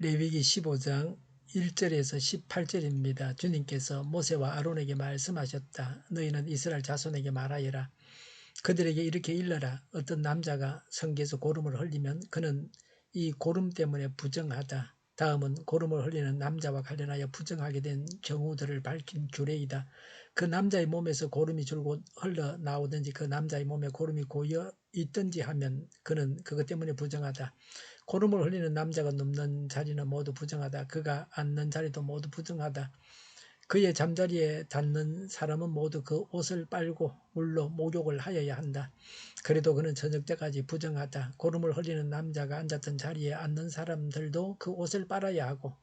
레위기 15장 1절에서 18절입니다. 주님께서 모세와 아론에게 말씀하셨다. 너희는 이스라엘 자손에게 말하여라. 그들에게 이렇게 일러라. 어떤 남자가 성기에서 고름을 흘리면 그는 이 고름 때문에 부정하다. 다음은 고름을 흘리는 남자와 관련하여 부정하게 된 경우들을 밝힌 규례이다. 그 남자의 몸에서 고름이 줄곧 흘러나오든지 그 남자의 몸에 고름이 고여 있든지 하면 그는 그것 때문에 부정하다. 고름을 흘리는 남자가 눕는 자리는 모두 부정하다. 그가 앉는 자리도 모두 부정하다. 그의 잠자리에 닿는 사람은 모두 그 옷을 빨고 물로 목욕을 하여야 한다. 그래도 그는 저녁 때까지 부정하다. 고름을 흘리는 남자가 앉았던 자리에 앉는 사람들도 그 옷을 빨아야 하고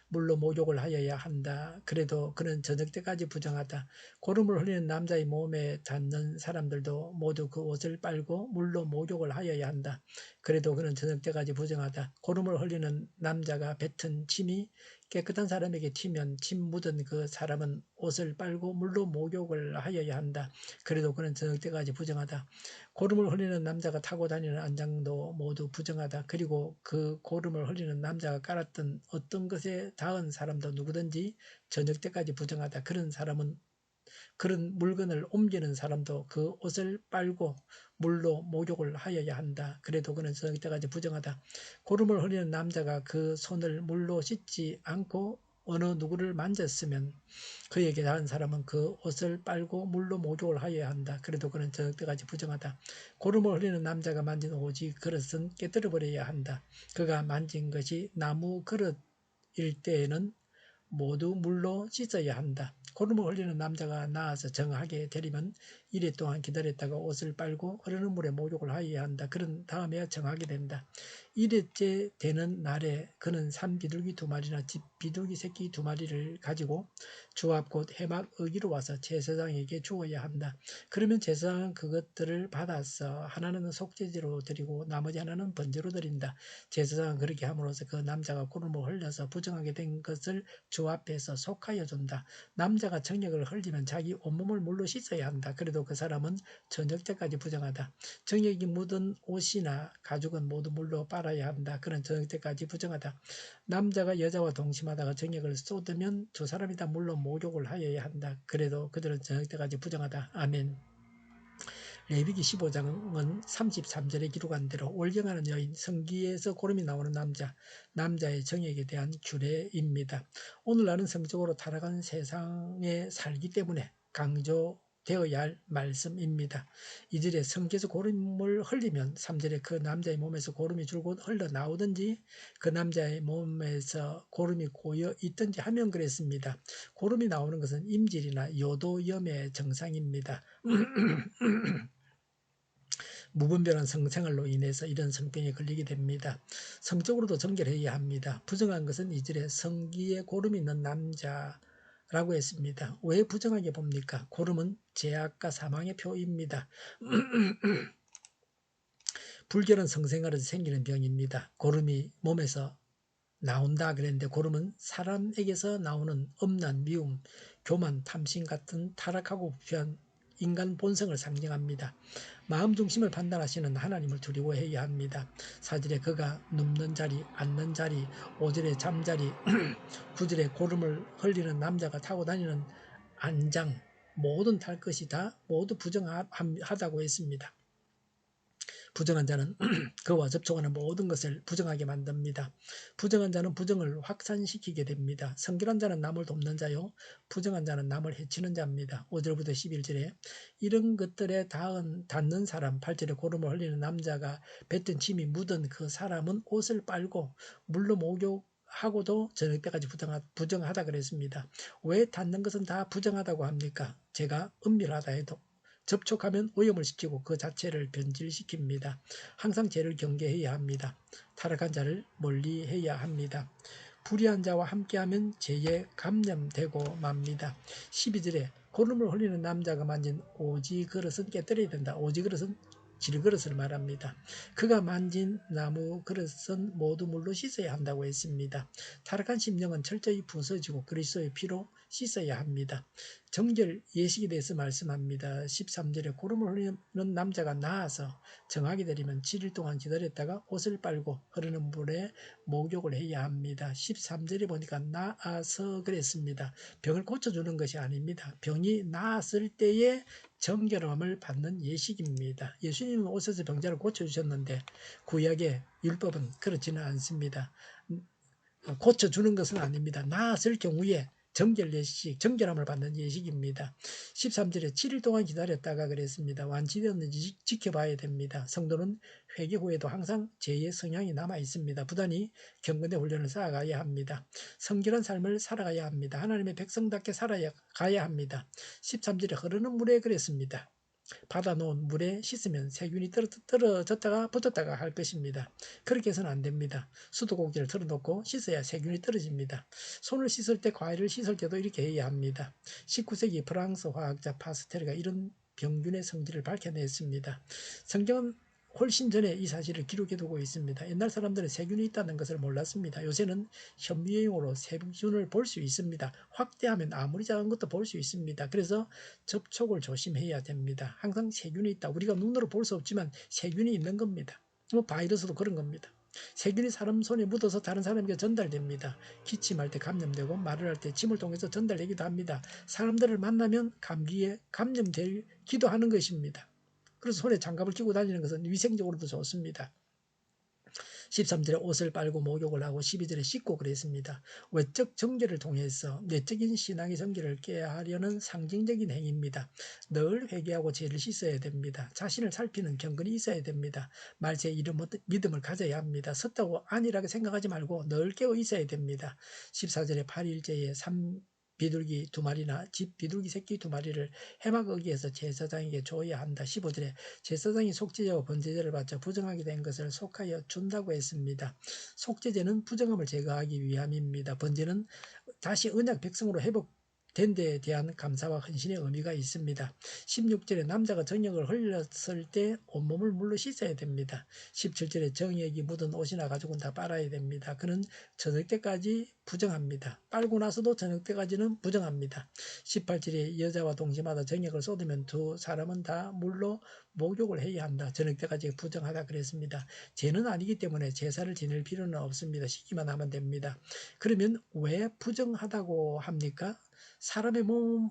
물로 목욕을 하여야 한다. 그래도 그는 저녁 때까지 부정하다. 고름을 흘리는 남자의 몸에 닿는 사람들도 모두 그 옷을 빨고 물로 목욕을 하여야 한다. 그래도 그는 저녁 때까지 부정하다. 고름을 흘리는 남자가 뱉은 침이 깨끗한 사람에게 튀면 침 묻은 그 사람은 옷을 빨고 물로 목욕을 하여야 한다. 그래도 그는 저녁 때까지 부정하다. 고름을 흘리는 남자가 타고 다니는 안장도 모두 부정하다. 그리고 그 고름을 흘리는 남자가 깔았던 어떤 것에 닿은 사람도 누구든지 저녁 때까지 부정하다. 그런 물건을 옮기는 사람도 그 옷을 빨고 물로 목욕을 하여야 한다. 그래도 그는 저녁 때까지 부정하다. 고름을 흘리는 남자가 그 손을 물로 씻지 않고 어느 누구를 만졌으면 그에게 닿은 사람은 그 옷을 빨고 물로 목욕을 하여야 한다. 그래도 그는 저녁 때까지 부정하다. 고름을 흘리는 남자가 만진 오지 그릇은 깨뜨려 버려야 한다. 그가 만진 것이 나무 그릇일 때에는 모두 물로 씻어야 한다. 고름을 흘리는 남자가 나와서 정하게 되려면 이래 동안 기다렸다가 옷을 빨고 흐르는 물에 목욕을 하여야 한다. 그런 다음에야 정하게 된다. 이래째 되는 날에 그는 산비둘기 2마리나 집비둘기 새끼 2마리를 가지고 주앞 곧 해막 어기로 와서 제사장에게 주어야 한다. 그러면 제사장은 그것들을 받아서 하나는 속죄제로 드리고 나머지 하나는 번제로 드린다. 제사장은 그렇게 함으로써 그 남자가 고름을 흘려서 부정하게 된 것을 주 앞에서 속하여 준다. 남자가 정욕을 흘리면 자기 온몸을 물로 씻어야 한다. 그래도 그 사람은 저녁 때까지 부정하다. 정욕이 묻은 옷이나 가죽은 모두 물로 빨아야 한다. 그는 저녁 때까지 부정하다. 남자가 여자와 동침하다가 정욕을 쏟으면 두 사람이 다 물로 목욕을 하여야 한다. 그래도 그들은 저녁 때까지 부정하다. 아멘. 레위기 15장은 33절에 기록한 대로 월경하는 여인, 성기에서 고름이 나오는 남자의 정액에 대한 규례입니다. 오늘날은 성적으로 타락한 세상에 살기 때문에 강조되어야 할 말씀입니다. 2절에 성기에서 고름을 흘리면 3절에 그 남자의 몸에서 고름이 줄곧 흘러나오든지 그 남자의 몸에서 고름이 고여 있든지 하면 그랬습니다. 고름이 나오는 것은 임질이나 요도염의 증상입니다. 무분별한 성생활로 인해서 이런 성병에 걸리게 됩니다. 성적으로도 정결해야 합니다. 부정한 것은 이절에 성기에 고름이 있는 남자라고 했습니다. 왜 부정하게 봅니까? 고름은 죄악과 사망의 표입니다. 불결한 성생활에서 생기는 병입니다. 고름이 몸에서 나온다 그랬는데 고름은 사람에게서 나오는 엄란, 미움, 교만, 탐심 같은 타락하고 부패한 인간 본성을 상징합니다. 마음 중심을 판단하시는 하나님을 두려워해야 합니다. 4절에 그가 눕는 자리, 앉는 자리, 5절에 잠자리, 9절에 고름을 흘리는 남자가 타고 다니는 안장, 모든 탈 것이 다 모두 부정하다고 했습니다. 부정한 자는 그와 접촉하는 모든 것을 부정하게 만듭니다. 부정한 자는 부정을 확산시키게 됩니다. 성결한 자는 남을 돕는 자요, 부정한 자는 남을 해치는 자입니다. 5절부터 11절에 이런 것들에 닿는 사람, 8절에 고름을 흘리는 남자가 뱉은 침이 묻은 그 사람은 옷을 빨고 물로 목욕하고도 저녁 때까지 부정하다 그랬습니다. 왜 닿는 것은 다 부정하다고 합니까? 제가 은밀하다 해도 접촉하면 오염을 시키고 그 자체를 변질시킵니다. 항상 죄를 경계해야 합니다. 타락한 자를 멀리해야 합니다. 불의한 자와 함께하면 죄에 감염되고 맙니다. 12절에 고름을 흘리는 남자가 만진 오지 그릇은 깨뜨려야 된다. 오지 그릇은 질그릇을 말합니다. 그가 만진 나무 그릇은 모두 물로 씻어야 한다고 했습니다. 타락한 심령은 철저히 부서지고 그리스도의 피로 씻어야 합니다. 정결 예식에 대해서 말씀합니다. 13절에 고름을 흐르는 남자가 나아서 정하게 되려면 7일 동안 기다렸다가 옷을 빨고 흐르는 물에 목욕을 해야 합니다. 13절에 보니까 나아서 그랬습니다. 병을 고쳐주는 것이 아닙니다. 병이 나았을 때에 정결함을 받는 예식입니다. 예수님은 오셔서 병자를 고쳐주셨는데 구약의 율법은 그렇지는 않습니다. 고쳐주는 것은 아닙니다. 나았을 경우에 정결 예식, 정결함을 받는 예식입니다. 13절에 7일 동안 기다렸다가 그랬습니다. 완치되었는지 지켜봐야 됩니다. 성도는 회개 후에도 항상 죄의 성향이 남아 있습니다. 부단히 경건의 훈련을 쌓아가야 합니다. 성결한 삶을 살아가야 합니다. 하나님의 백성답게 살아가야 합니다. 13절에 흐르는 물에 그랬습니다. 받아놓은 물에 씻으면 세균이 떨어졌다가 붙었다가 할 것입니다. 그렇게 해서는 안 됩니다. 수도꼭지를 틀어놓고 씻어야 세균이 떨어집니다. 손을 씻을 때, 과일을 씻을 때도 이렇게 해야 합니다. 19세기 프랑스 화학자 파스텔가 이런 병균의 성질을 밝혀냈습니다. 성경은 훨씬 전에 이 사실을 기록해두고 있습니다. 옛날 사람들은 세균이 있다는 것을 몰랐습니다. 요새는 현미경으로 세균을 볼 수 있습니다. 확대하면 아무리 작은 것도 볼 수 있습니다. 그래서 접촉을 조심해야 됩니다. 항상 세균이 있다. 우리가 눈으로 볼 수 없지만 세균이 있는 겁니다. 바이러스도 그런 겁니다. 세균이 사람 손에 묻어서 다른 사람에게 전달됩니다. 기침할 때 감염되고 말을 할 때 침을 통해서 전달되기도 합니다. 사람들을 만나면 감기에 감염되기도 하는 것입니다. 그래서 손에 장갑을 끼고 다니는 것은 위생적으로도 좋습니다. 13절에 옷을 빨고 목욕을 하고 12절에 씻고 그랬습니다. 외적 정결을 통해서 내적인 신앙의 정결을 깨야 하려는 상징적인 행위입니다. 늘 회개하고 죄를 씻어야 됩니다. 자신을 살피는 경건이 있어야 됩니다. 말세 이름 믿음을 가져야 합니다. 섰다고 아니라고 생각하지 말고 늘 깨어 있어야 됩니다. 14절에 8일째에 비둘기 2마리나 집 비둘기 새끼 2마리를 해막 어기에서 제사장에게 줘야 한다. 15절에 제사장이 속죄제와 번제제를 바쳐 부정하게 된 것을 속하여 준다고 했습니다. 속죄제는 부정함을 제거하기 위함입니다. 번제는 다시 언약 백성으로 회복된 데에 대한 감사와 헌신의 의미가 있습니다. 16절에 남자가 정욕을 흘렸을 때 온몸을 물로 씻어야 됩니다. 17절에 정액이 묻은 옷이나 가죽은 다 빨아야 됩니다. 그는 저녁 때까지 부정합니다. 빨고 나서도 저녁 때까지는 부정합니다. 18절에 여자와 동시마다 정액을 쏟으면 두 사람은 다 물로 목욕을 해야 한다. 저녁 때까지 부정하다 그랬습니다. 죄는 아니기 때문에 제사를 지낼 필요는 없습니다. 씻기만 하면 됩니다. 그러면 왜 부정하다고 합니까? 사람의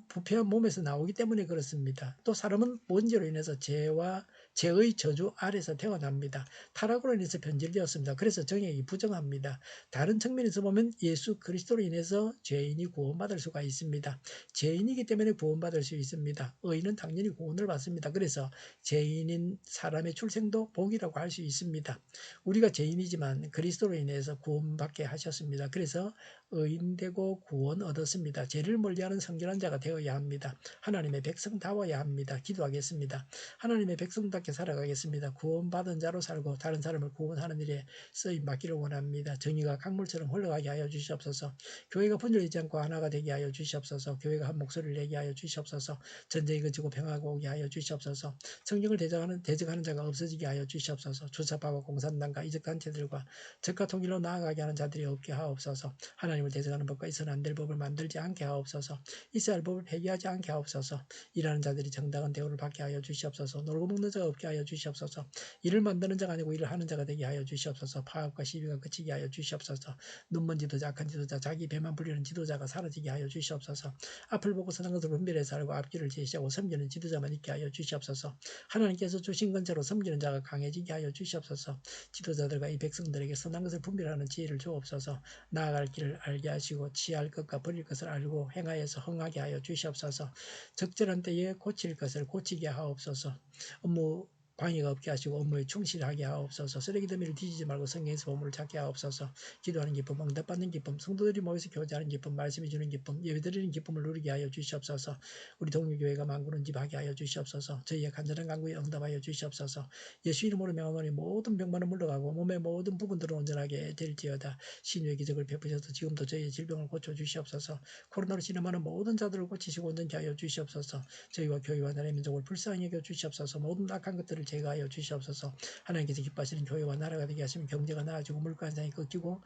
부패한 몸에서 나오기 때문에 그렇습니다. 또 사람은 먼지로 인해서 죄의 저주 아래서 태어납니다. 타락으로 인해서 변질되었습니다. 그래서 정액이 부정합니다. 다른 측면에서 보면 예수 그리스도로 인해서 죄인이 구원받을 수가 있습니다. 죄인이기 때문에 구원받을 수 있습니다. 의인은 당연히 구원을 받습니다. 그래서 죄인인 사람의 출생도 복이라고 할 수 있습니다. 우리가 죄인이지만 그리스도로 인해서 구원받게 하셨습니다. 그래서 의인되고 구원 얻었습니다. 죄를 멀리하는 성결한 자가 되어야 합니다. 하나님의 백성다워야 합니다. 기도하겠습니다. 하나님의 백성답게 살아가겠습니다. 구원받은 자로 살고 다른 사람을 구원하는 일에 쓰임 받기를 원합니다. 정의가 강물처럼 흘러가게 하여 주시옵소서. 교회가 분열되지 않고 하나가 되게 하여 주시옵소서. 교회가 한 목소리를 내게 하여 주시옵소서. 전쟁이 그치고 평화가 오게 하여 주시옵소서. 성경을 대적하는 자가 없어지게 하여 주시옵소서. 주사파와 공산당과 이적단체들과 적과 통일로 나아가게 하는 자들이 없게 하옵소서. 하나님을 대적하는 법과 있어는 안 될 법을 만들지 않게 하옵소서. 있어야 할 법을 폐기하지 않게 하옵소서. 일하는 자들이 정당한 대우를 받게 하여 주시옵소서. 놀고 먹는 자가 없게 하여 주시옵소서. 일을 만드는 자가 아니고 일을 하는 자가 되게 하여 주시옵소서. 파업과 시비가 그치게 하여 주시옵소서. 눈먼 지도자, 악한 지도자, 자기 배만 불리는 지도자가 사라지게 하여 주시옵소서. 앞을 보고 선한 것을 분별해서 알고 앞길을 제시하고 섬기는 지도자만 있게 하여 주시옵소서. 하나님께서 주신 건처로 섬기는 자가 강해지게 하여 주시옵소서. 지도자들과 이 백성들에게 선한 것을 분별하는 지혜를 주옵소서. 나아갈 길을 알게 하시고 취할 것과 버릴 것을 알고 행하여서 흥하게 하여 주시옵소서. 적절한 때에 고칠 것을 고치게 하옵소서. 업무 방해가 없게 하시고 업무에 충실하게 하옵소서. 쓰레기 더미를 뒤지지 말고 성경에서 보물을 찾게 하옵소서. 기도하는 기쁨, 응답받는 기쁨, 성도들이 모여서 교제하는 기쁨, 말씀해 주는 기쁨, 예배드리는 기쁨을 누리게 하여 주시옵소서. 우리 동료교회가 만구는 집 하게 하여 주시옵소서. 저희의 간절한 간구에 응답하여 주시옵소서. 예수 이름으로 명하노니 모든 병만은 물러가고 몸의 모든 부분들은 온전하게 될지어다. 신유의 기적을 베푸셔서 지금도 저희의 질병을 고쳐 주시옵소서. 코로나로 진행하는 모든 자들을 고치시고 온전케 하여 주시옵소서. 저희와 교회와 나라의 민족을 불쌍히 여겨 주시옵소서. 모든 악한 것들을 제거하여 주시옵소서. 하나님께서 기뻐하시는 교회와 나라가 되게 하시면 경제가 나아지고 물가 현상이 꺾이고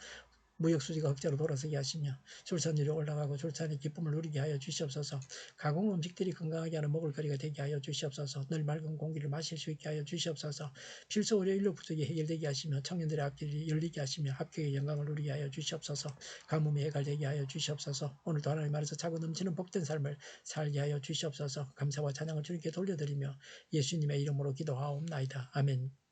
무역수지가 흑자로 돌아서게 하시며 출산율이 올라가고 출산의 기쁨을 누리게 하여 주시옵소서. 가공 음식들이 건강하게 하는 먹을거리가 되게 하여 주시옵소서. 늘 맑은 공기를 마실 수 있게 하여 주시옵소서. 필수 의료 인력 부족이 해결되게 하시며 청년들의 앞길이 열리게 하시며 합격의 영광을 누리게 하여 주시옵소서. 가뭄이 해결되게 하여 주시옵소서. 오늘도 하나님 안에서 차고 넘치는 복된 삶을 살게 하여 주시옵소서. 감사와 찬양을 주님께 돌려드리며 예수님의 이름으로 기도하옵나이다. 아멘.